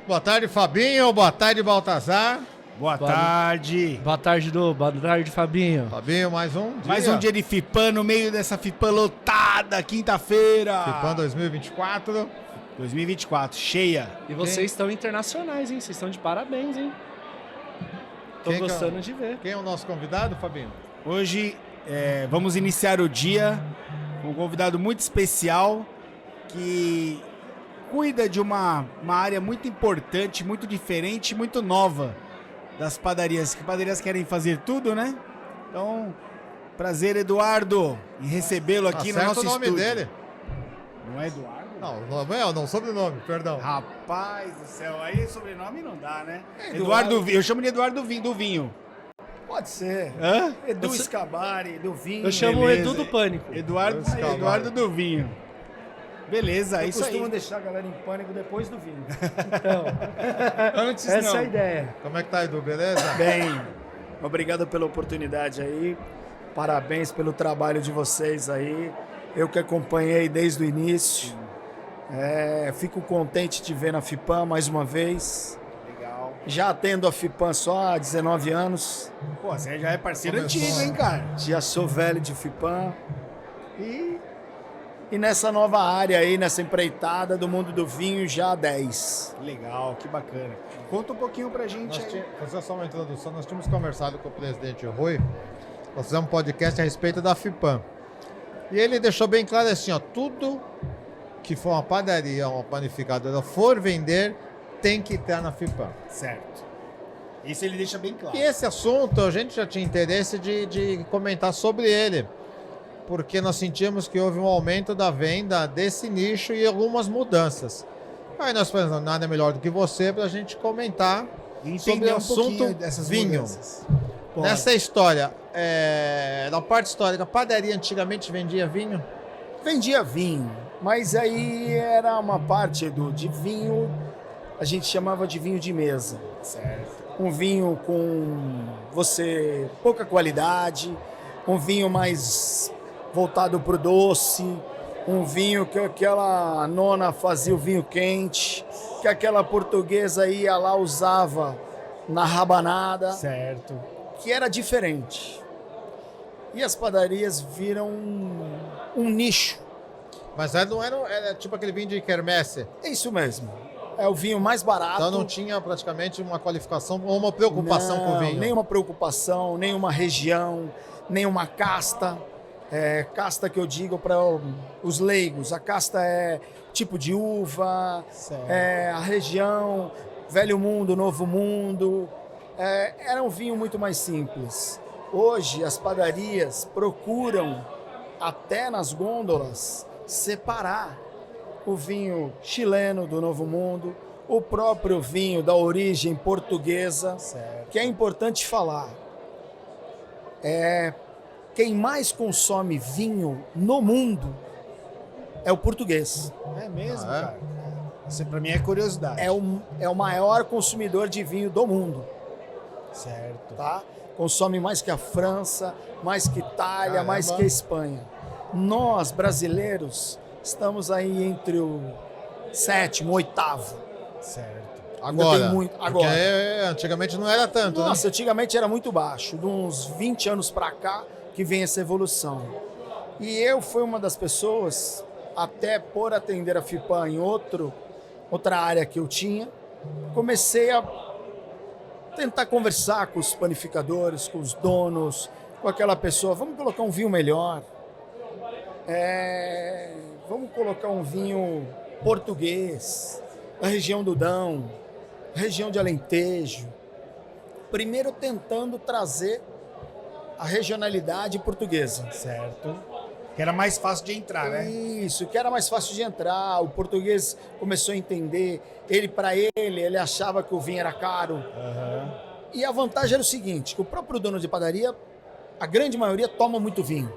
Boa tarde, Fabinho. Boa tarde, Baltazar. Boa tarde. Boa tarde, Du. Boa tarde, Fabinho. Fabinho, mais um dia. Mais um dia de FIPAM no meio dessa FIPAM lotada, quinta-feira. FIPAM 2024. 2024, cheia. E vocês estão internacionais, hein? Vocês estão de parabéns, hein? Tô Quem que gostando de ver. Quem é o nosso convidado, Fabinho? Hoje vamos iniciar o dia com um convidado muito especial que cuida de uma área muito importante, muito diferente, muito nova das padarias. Que padarias querem fazer tudo, né? Então, prazer, Eduardo, em recebê-lo aqui no nosso o nome estúdio. dele? Não é Eduardo? Não, sobrenome, perdão. Rapaz do céu, aí sobrenome não dá, né? Eduardo. Eu chamo de Eduardo do Vinho. Pode ser. Hã? Edu Scabari, do Vinho. Eu chamo o Beleza. Edu do Pânico. Eduardo do Vinho. Beleza, Eu isso costumo aí. deixar a galera em pânico depois do vinho. Então, Antes Essa não. é a ideia. Como é que tá, Edu? Beleza? Bem, obrigado pela oportunidade aí. Parabéns pelo trabalho de vocês aí. Eu que acompanhei desde o início. Fico contente de ver na FIPAM mais uma vez. Legal. Já atendo a FIPAM só há 19 anos. Pô, você já é parceiro Começou, antigo, hein, né? cara? Já sou velho de FIPAM. E nessa nova área aí, nessa empreitada do mundo do vinho, já há 10. Legal, que bacana. Conta um pouquinho pra gente aí. Fazer só uma introdução. Nós tínhamos conversado com o presidente Rui. Nós fizemos um podcast a respeito da FIPAM. E ele deixou bem claro assim, ó, tudo que for uma padaria, uma panificadora, for vender, tem que estar na FIPAM. Certo. Isso ele deixa bem claro. E esse assunto, a gente já tinha interesse de comentar sobre ele, porque nós sentimos que houve um aumento da venda desse nicho e algumas mudanças. Aí nós pensamos, nada melhor do que você para a gente comentar sobre o assunto dessas vinho. mudanças. Nessa história, na parte histórica, a padaria antigamente vendia vinho? Vendia vinho, mas aí era uma parte de vinho, a gente chamava de vinho de mesa. Certo. Um vinho com pouca qualidade, um vinho mais voltado para o doce, um vinho que aquela nona fazia o vinho quente, que aquela portuguesa ia lá usava na rabanada, Certo. que era diferente. E as padarias viram um nicho. Mas não era tipo aquele vinho de quermesse. É isso mesmo. É o vinho mais barato. Então não tinha praticamente uma qualificação ou uma preocupação com o vinho. Nenhuma preocupação, nenhuma região, nenhuma casta. Casta que eu digo para os leigos. A casta é tipo de uva, a região, velho mundo, novo mundo. Era um vinho muito mais simples. Hoje as padarias procuram, até nas gôndolas, separar o vinho chileno do Novo Mundo, o próprio vinho da origem portuguesa, Certo. que é importante falar. Quem mais consome vinho no mundo é o português. É mesmo, Ah, é? cara? Isso pra mim é curiosidade. É o maior consumidor de vinho do mundo, Certo. tá? Consome mais que a França, mais que Itália, Caramba. mais que a Espanha. Nós, brasileiros, estamos aí entre o 7º, 8º. Certo. Ainda Agora, tem muito. porque Agora. antigamente não era tanto, né? Nossa, antigamente era muito baixo. De uns 20 anos para cá que vem essa evolução. E eu fui uma das pessoas, até por atender a FIPAM em outra área que eu tinha, comecei a tentar conversar com os panificadores, com os donos, com aquela pessoa. Vamos colocar um vinho melhor. Vamos colocar um vinho português, da região do Dão, região de Alentejo. Primeiro tentando trazer a regionalidade portuguesa. Certo. Que era mais fácil de entrar, né? Isso, que era mais fácil de entrar. O português começou a entender. Ele achava que o vinho era caro. E a vantagem era o seguinte, que o próprio dono de padaria, a grande maioria toma muito vinho.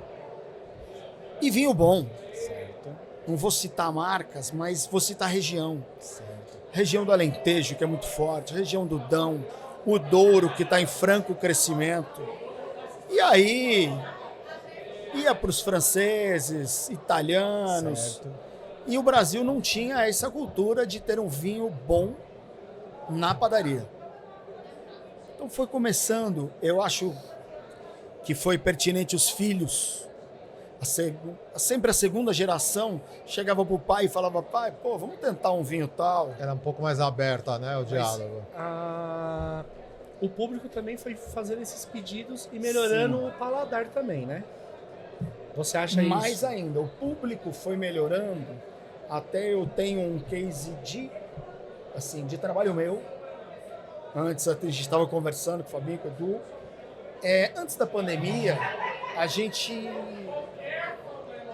E vinho bom. Certo. Não vou citar marcas, mas vou citar região. Certo. Região do Alentejo, que é muito forte, região do Dão, o Douro, que está em franco crescimento. E aí, ia para os franceses, italianos. Certo. E o Brasil não tinha essa cultura de ter um vinho bom na padaria. Então foi começando, eu acho que foi pertinente os filhos. Sempre a segunda geração chegava pro pai e falava, pai, pô, vamos tentar um vinho tal. Era um pouco mais aberto, né, o diálogo. O público também foi fazendo esses pedidos e melhorando o paladar também, né? Você acha isso? Mais ainda, o público foi melhorando. Até eu tenho um case de trabalho meu. Antes a gente estava conversando com o Fabinho, com o Edu. Antes da pandemia,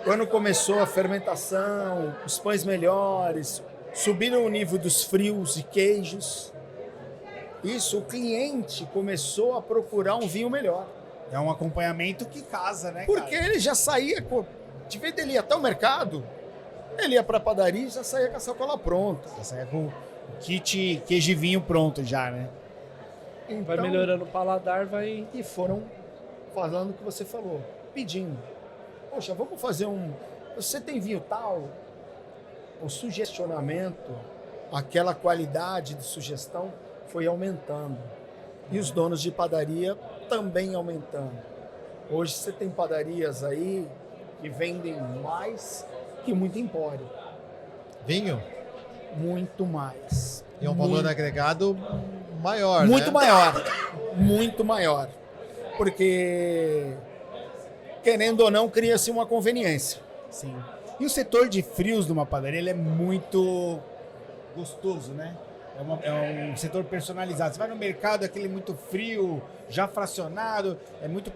quando começou a fermentação, os pães melhores, subiram o nível dos frios e queijos. O cliente começou a procurar um vinho melhor. É um acompanhamento que casa, né, Porque cara? ele já saía, de vez dele ir até o mercado, ele ia pra padaria e já saía com a sacola pronta. Já saia com o kit queijo e vinho pronto já, né? Então, Vai melhorando o paladar, vai... E foram falando o que você falou, pedindo. Poxa, vamos fazer Você tem vinho tal? O sugestionamento, aquela qualidade de sugestão foi aumentando. E os donos de padaria também aumentando. Hoje você tem padarias aí que vendem mais que muito empório. Vinho? Muito mais. E um valor agregado maior, Muito né? maior. Muito maior. Porque, querendo ou não, cria-se uma conveniência. Sim. E o setor de frios de uma padaria, ele é muito gostoso, né? É um setor personalizado. Você vai no mercado, aquele muito frio, já fracionado, é muito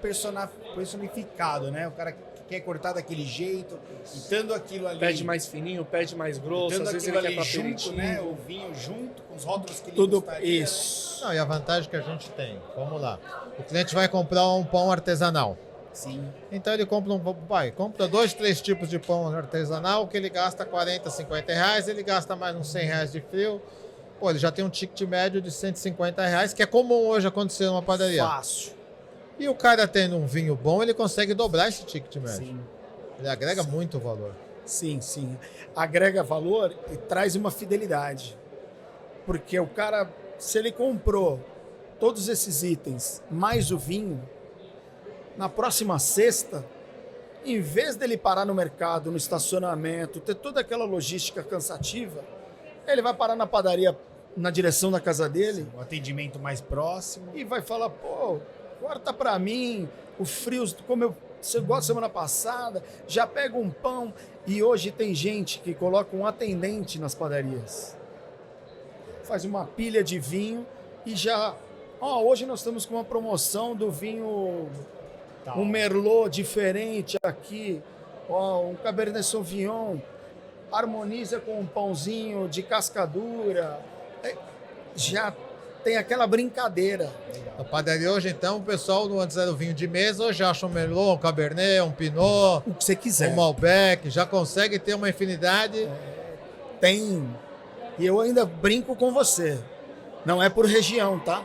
personificado, né? O cara que quer cortar daquele jeito, estando aquilo ali. Pede mais fininho, pede mais grosso, estando às vezes aquilo ele quer ali pra junto, aperitivo. né? O vinho junto, com os rótulos que ele Tudo gostaria. isso. Não, e a vantagem que a gente tem, vamos lá. O cliente vai comprar um pão artesanal. Sim. Então ele compra 2, 3 tipos de pão artesanal, que ele gasta 40, 50 reais, ele gasta mais uns 100 reais de frio. Pô, ele já tem um ticket médio de 150 reais, que é comum hoje acontecer numa padaria. Fácil. E o cara tendo um vinho bom, ele consegue dobrar esse ticket médio. Sim. Ele agrega muito valor. Sim, sim. Agrega valor e traz uma fidelidade. Porque o cara, se ele comprou todos esses itens, mais o vinho, na próxima sexta, em vez dele parar no mercado, no estacionamento, ter toda aquela logística cansativa, ele vai parar na padaria, na direção da casa dele, O atendimento mais próximo. e vai falar, pô, corta pra mim, o frios, como você gosta semana passada, já pega um pão. E hoje tem gente que coloca um atendente nas padarias. Faz uma pilha de vinho e já... hoje nós estamos com uma promoção do vinho, um Merlot diferente aqui, um Cabernet Sauvignon, harmoniza com um pãozinho de cascadura. Já tem aquela brincadeira. Na padaria hoje, então, o pessoal antes era o vinho de mesa, hoje acha um Merlot, um Cabernet, um Pinot, O que você quiser. um Malbec, já consegue ter uma infinidade. Tem. E eu ainda brinco com você. Não é por região, tá?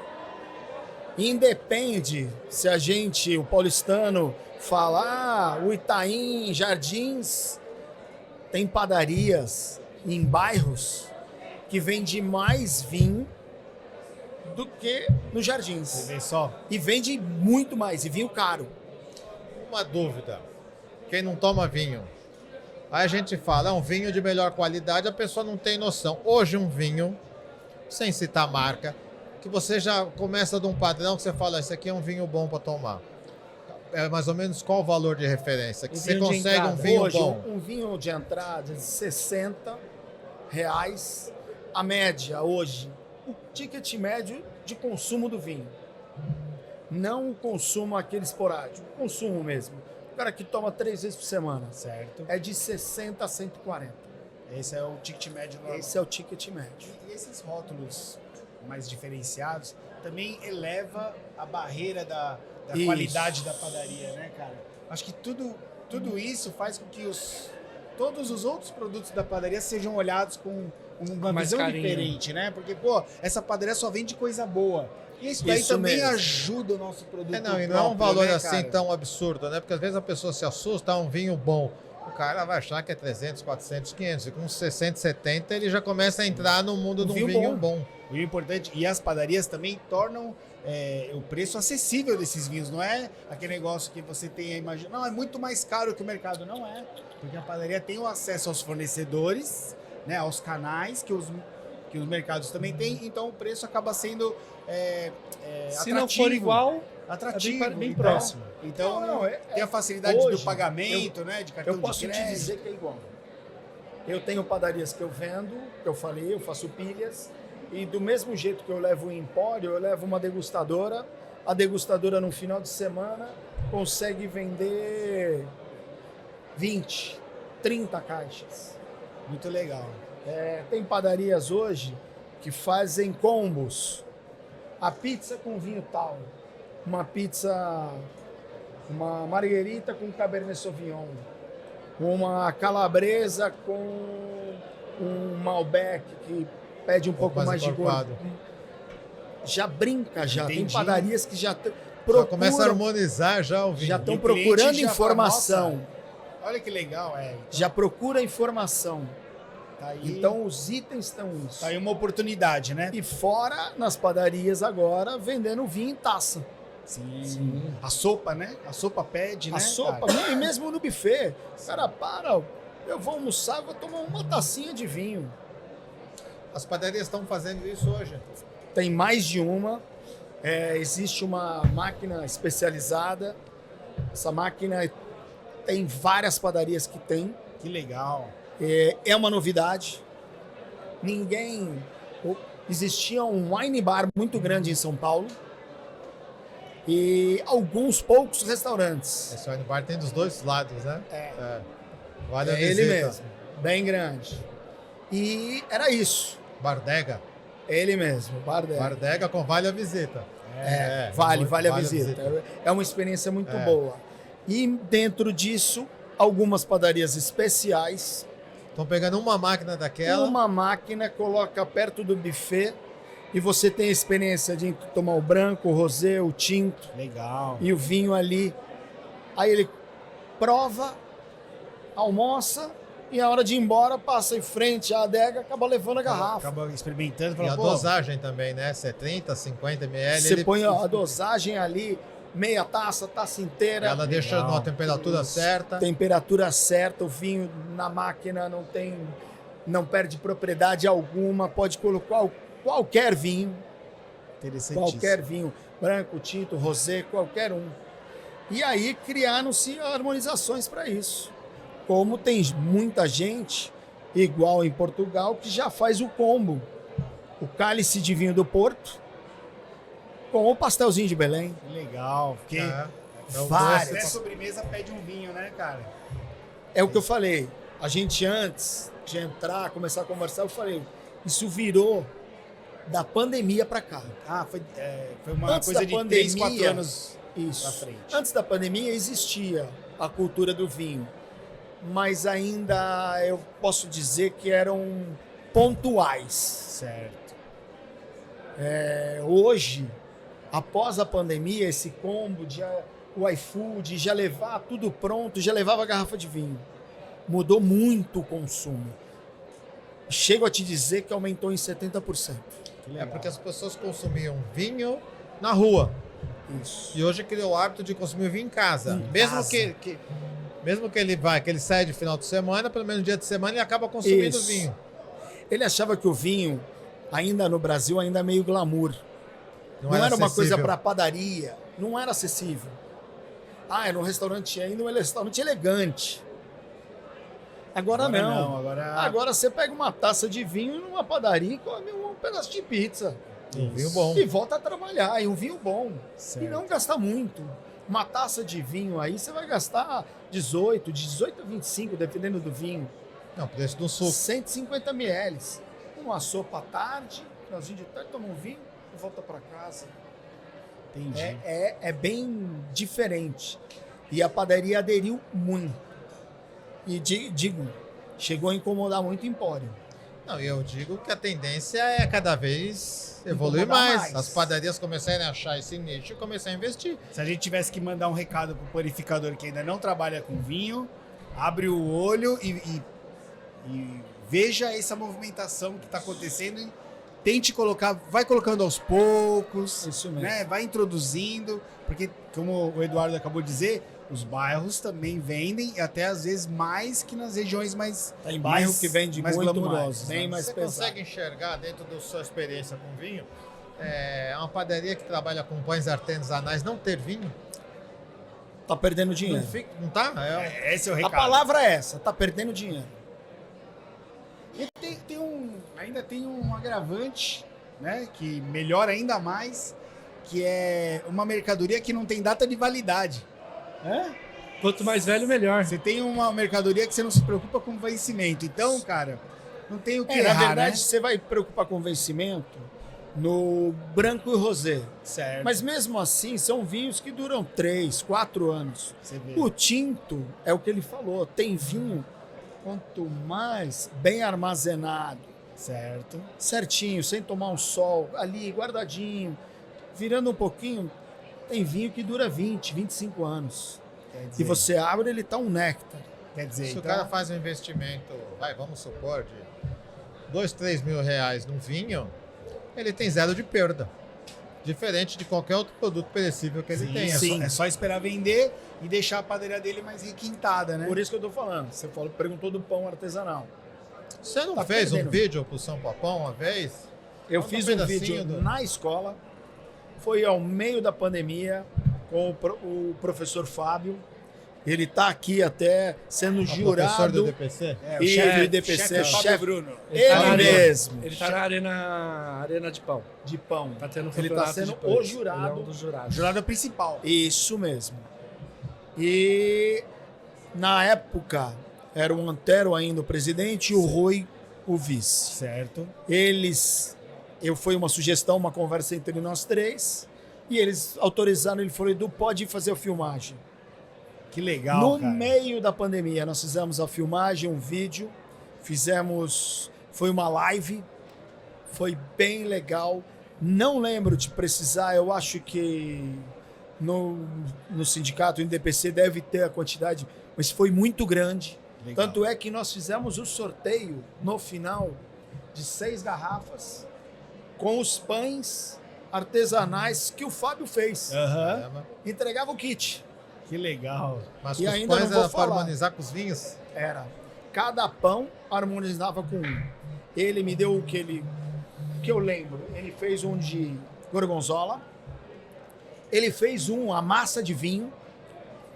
Independe se o paulistano, fala, o Itaim, Jardins, tem padarias em bairros que vende mais vinho do que nos Jardins. Você vê só? E vende muito mais, e vinho caro. Uma dúvida. Quem não toma vinho? Aí a gente fala, um vinho de melhor qualidade, a pessoa não tem noção. Hoje um vinho, sem citar marca, que você já começa de um padrão que você fala, esse aqui é um vinho bom para tomar. É mais ou menos qual o valor de referência? Que você vinho de consegue um entrada. vinho Hoje, bom. um vinho de entrada de R$60, a média hoje, o ticket médio de consumo do vinho. Não o consumo aquele esporádico, o consumo mesmo. O cara que toma 3 vezes por semana. Certo. É de 60 a 140. Esse é o ticket médio normal. Esse é o ticket médio. E esses rótulos mais diferenciados também eleva a barreira da Isso. qualidade da padaria, né, cara? Acho que tudo isso faz com que todos os outros produtos da padaria sejam olhados com uma Mais visão carinho. diferente, né? Porque, essa padaria só vende coisa boa. E isso daí Isso também mesmo. ajuda o nosso produto Não, e não é um próprio, valor né, assim cara? tão absurdo, né? Porque às vezes a pessoa se assusta, um vinho bom. o cara vai achar que é 300, 400, 500. E com 60, 70 ele já começa a entrar no mundo de um vinho bom. O importante, e as padarias também tornam o preço acessível desses vinhos. Não é aquele negócio que você tem a imagem. Não, é muito mais caro que o mercado. Não é. Porque a padaria tem o acesso aos fornecedores, né, aos canais que os mercados também têm. Então o preço acaba sendo Se atrativo. não for igual, Atrativo. bem então, próximo. Então, Não, tem a facilidade hoje, do pagamento, né, de cartão Eu posso de te crédito. dizer que é igual. Eu tenho padarias que eu vendo, que eu falei, eu faço pilhas, e do mesmo jeito que eu levo o empório, eu levo uma degustadora. A degustadora, no final de semana, consegue vender 20, 30 caixas. Muito legal. Tem padarias hoje que fazem combos. A pizza com vinho tal. Uma marguerita com Cabernet Sauvignon. Uma calabresa com um Malbec que pede um pouco mais de encorpado. gosto. Já brinca, já. Tem Entendi. padarias que já Já começa a harmonizar já o vinho. já estão E o cliente procurando já fala, informação. Olha que legal, Já procura informação. Tá aí, Então os itens estão isso. tá aí uma oportunidade, né? E fora nas padarias agora vendendo vinho em taça. Sim. A sopa, né? A sopa pede, né? A sopa, cara? e mesmo no buffet. O cara para, eu vou almoçar, vou tomar uma tacinha de vinho. As padarias estão fazendo isso hoje. Tem mais de uma. Existe uma máquina especializada. Essa máquina tem várias padarias que tem. Que legal. É uma novidade. Existia um wine bar muito grande em São Paulo. E alguns poucos restaurantes. Esse wine bar tem dos dois lados, né? Vale a É ele visita. mesmo, bem grande. E era isso. Bardega. Ele mesmo, Bardega. Bardega com vale a visita. Vale a visita. É uma experiência muito boa. E dentro disso, algumas padarias especiais. Estão pegando uma máquina daquela. Uma máquina coloca perto do buffet e você tem a experiência de tomar o branco, o rosé, o tinto Legal. e o vinho ali. Aí ele prova, almoça e a hora de ir embora passa em frente à adega, acaba levando a garrafa. Acaba experimentando e E fala, a pô, dosagem também, né? 70, 50 ml. Você põe a dosagem ali, meia taça, taça inteira. Ela deixa Legal. numa temperatura certa. Temperatura certa, o vinho na máquina não perde propriedade alguma, pode colocar qualquer vinho, interessantíssimo. branco, tinto, rosé, qualquer um. E aí criaram-se harmonizações para isso. Como tem muita gente, igual em Portugal, que já faz o combo. O cálice de vinho do Porto com o pastelzinho de Belém. Que legal. Porque Então, várias. até sobremesa pede um vinho, né, cara? É o que eu falei. A gente, antes de entrar, começar a conversar, eu falei, isso virou da pandemia para cá. Ah, foi uma Antes coisa da de 3, 4 pandemia, anos Isso. pra frente. Antes da pandemia existia a cultura do vinho, mas ainda eu posso dizer que eram pontuais. Certo. Hoje, após a pandemia, esse combo de o iFood, já levar tudo pronto, já levava a garrafa de vinho. Mudou muito o consumo. Chego a te dizer que aumentou em 70%. Que É legal. porque as pessoas consumiam vinho na rua. Isso. E hoje criou o hábito de consumir vinho em casa. Em mesmo casa. mesmo que ele sai de final de semana, pelo menos dia de semana, ele acaba consumindo Isso. vinho. Ele achava que o vinho, ainda no Brasil, ainda é meio glamour. Não era uma coisa acessível. para padaria, não era acessível. Era um restaurante ainda, um restaurante elegante. Agora não. Agora você pega uma taça de vinho numa padaria e come um pedaço de pizza. Um vinho bom. E volta a trabalhar, e um vinho bom. Certo. E não gasta muito. Uma taça de vinho aí, você vai gastar 18, de 18 a 25, dependendo do vinho. Não, preço do suco. 150 ml. Uma sopa à tarde, finalzinho de tarde, toma um vinho e volta para casa. Entendi. É bem diferente. E a padaria aderiu muito. E digo, chegou a incomodar muito o empório. Não, e eu digo que a tendência é cada vez evoluir Incomodar mais. mais. As padarias começarem a achar esse nicho e começarem a investir. Se a gente tivesse que mandar um recado pro purificador que ainda não trabalha com vinho, abre o olho e veja essa movimentação que está acontecendo e tente colocar, vai colocando aos poucos, Isso mesmo. né? Vai introduzindo, porque como o Eduardo acabou de dizer, os bairros também vendem até às vezes mais que nas regiões mais Tem bairro que vende mais muito glamurosos, mais, bem né? mais Você pesado. consegue enxergar dentro da sua experiência com vinho, uma padaria que trabalha com pães artesanais não ter vinho? Tá perdendo dinheiro. Não tá? Esse é o A recado. palavra é essa, tá perdendo dinheiro. E ainda tem um agravante, né, que melhora ainda mais, que é uma mercadoria que não tem data de validade. Quanto mais velho, melhor. Você tem uma mercadoria que você não se preocupa com o vencimento. Então, cara, não tem o que Na errar, verdade, né? você vai preocupar com o vencimento no branco e rosé. Certo. Mas mesmo assim, são vinhos que duram 3, 4 anos. Você vê. O tinto é o que ele falou. Tem vinho, quanto mais bem armazenado, Certo. certinho, sem tomar um sol, ali, guardadinho, virando um pouquinho, tem vinho que dura 20, 25 anos. Quer dizer, E você abre, ele tá um néctar. quer dizer, Se então, o cara faz um investimento, vamos supor, de 2, 3 mil reais num vinho, ele tem zero de perda. Diferente de qualquer outro produto perecível que ele sim, tenha. sim. É só esperar vender e deixar a padaria dele mais requintada, né? Por isso que eu tô falando. Você perguntou do pão artesanal. Você não Tá fez um perdendo. vídeo pro São Papão uma vez? Eu Conta fiz um um pedacinho vídeo do- na escola, foi ao meio da pandemia, com o professor Fábio. Ele está aqui até sendo O professor do jurado. DPC? É, E chefe- do DPC, chefe Fábio chefe- Bruno. Ele tá na Ele arena. mesmo. Ele tá na arena de pão. De pão. Tá tendo Ele tá campeonato sendo de pães. o jurado. Ele é um dos jurados. Jurado principal. Isso mesmo. E na época era o Antero ainda o presidente e o Rui o vice. Certo. Foi uma sugestão, uma conversa entre nós três, e eles autorizaram, ele falou, Edu, pode fazer a filmagem. Que legal, No cara. meio da pandemia, nós fizemos a filmagem, um vídeo, foi uma live, foi bem legal. Não lembro de precisar, eu acho que no sindicato, no DPC, deve ter a quantidade, mas foi muito grande. Legal. Tanto é que nós fizemos o sorteio no final de 6 garrafas com os pães artesanais que o Fábio fez. Aham. Entregava o kit. Que legal. Mas E os ainda pães não vou era para falar. harmonizar com os vinhos? Era. Cada pão harmonizava com um. Ele me deu o que eu lembro. Ele fez um de gorgonzola. Ele fez a massa de vinho.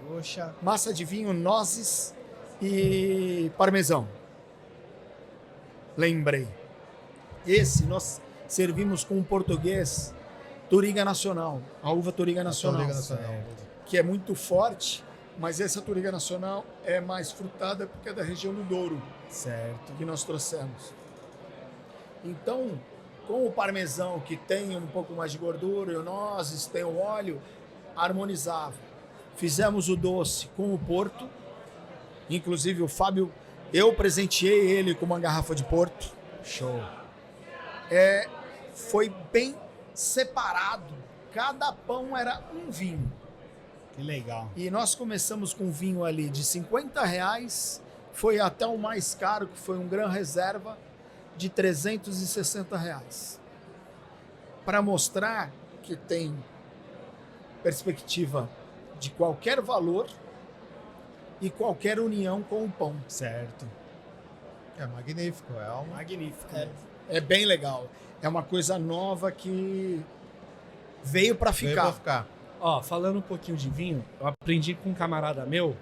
Poxa. Massa de vinho, nozes e parmesão. Lembrei. Esse nós servimos com um português Touriga Nacional. A uva Touriga Nacional. Liga Nacional. Que é muito forte, mas essa Touriga Nacional é mais frutada porque é da região do Douro Certo. que nós trouxemos. Então, com o parmesão que tem um pouco mais de gordura e o nozes, tem o óleo, harmonizava. Fizemos o doce com o Porto, inclusive o Fábio, eu presenteei ele com uma garrafa de Porto. Show. Foi bem separado, cada pão era um vinho. Que legal. E nós começamos com um vinho ali de R$50, foi até o mais caro, que foi um Gran Reserva, de R$360. Para mostrar que tem perspectiva de qualquer valor e qualquer união com o pão. Certo. É magnífico. Magnífico. É bem legal. É uma coisa nova que veio para Veio pra ficar. ficar. Ó, falando um pouquinho de vinho, eu aprendi com um camarada meu,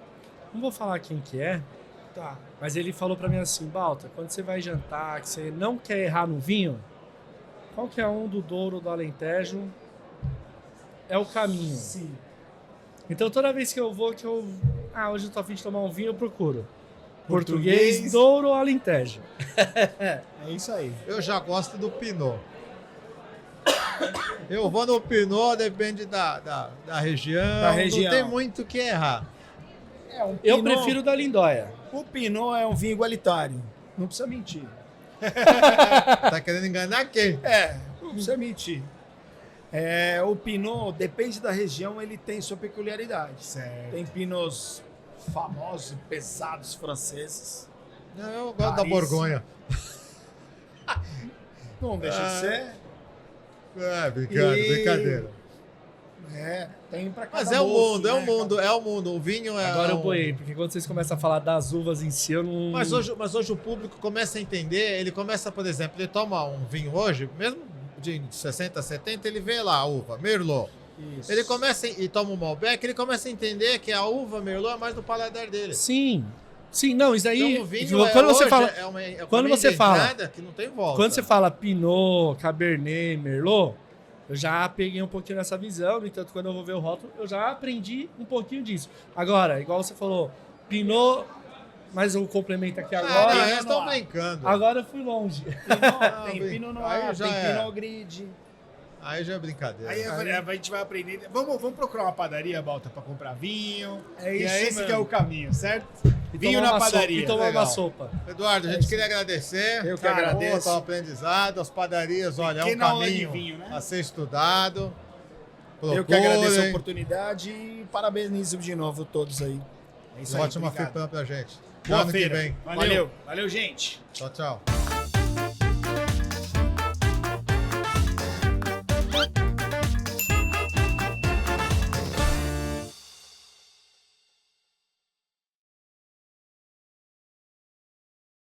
não vou falar quem que é, Tá. mas ele falou pra mim assim, Balta, quando você vai jantar, que você não quer errar no vinho, qualquer um do Douro, do Alentejo, é o caminho. Sim. Então toda vez que eu vou, hoje eu tô a fim de tomar um vinho, eu procuro. Português. Português, Douro ou Alentejo. É isso aí. Eu já gosto do Pinot. Eu vou no Pinot, depende da região. Da região. Não tem muito o que errar. Eu prefiro da Lindóia. O Pinot é um vinho igualitário. Não precisa mentir. Tá querendo enganar quem? Não precisa mentir. O Pinot, depende da região, ele tem sua peculiaridade. Certo. Tem pinos famosos e pesados franceses. Não, eu gosto da Caríssimo. Borgonha. Não deixa de ser. Brincadeira. Tem pra cada Mas é o bolso, mundo, né? é o mundo. O vinho é. Agora eu um- boiei, porque quando vocês começam a falar das uvas em si, eu não... Mas hoje o público começa a entender, ele começa, por exemplo, ele toma um vinho hoje, mesmo de 60, 70, ele vê lá a uva, Merlot. Isso. Ele começa e toma um Malbec, ele começa a entender que a uva Merlot é mais do paladar dele. Sim, não, isso aí... Então o vinho quando você hoje fala... é uma quando você fala- entrada que não tem volta. Quando você fala Pinot, Cabernet, Merlot, eu já peguei um pouquinho nessa visão, no entanto, quando eu vou ver o rótulo, eu já aprendi um pouquinho disso. Agora, igual você falou, Pinot, mas eu complemento aqui agora. não, eles estão brincando. Agora eu fui longe. Tem Pinot Aí Noir, já tem é. Pinot Grid. Aí já é brincadeira. Aí a gente vai aprender. Vamos procurar uma padaria, Balta, pra comprar vinho. É E isso esse mesmo. que é o caminho, certo? E Vinho tomar na uma sopa, padaria. E tomar Legal. uma sopa. Eduardo, a gente queria agradecer. Eu que Cara, agradeço. Tá um aprendizado. As padarias, olha, é um Pequena aula de caminho vinho, né? a ser estudado. Eu que agradeço a Procurem. oportunidade e parabenizo de novo todos aí. É isso aí, Ótima obrigado. FIPAM pra gente. Boa Ano que feira. vem. Valeu, gente. Tchau, tchau.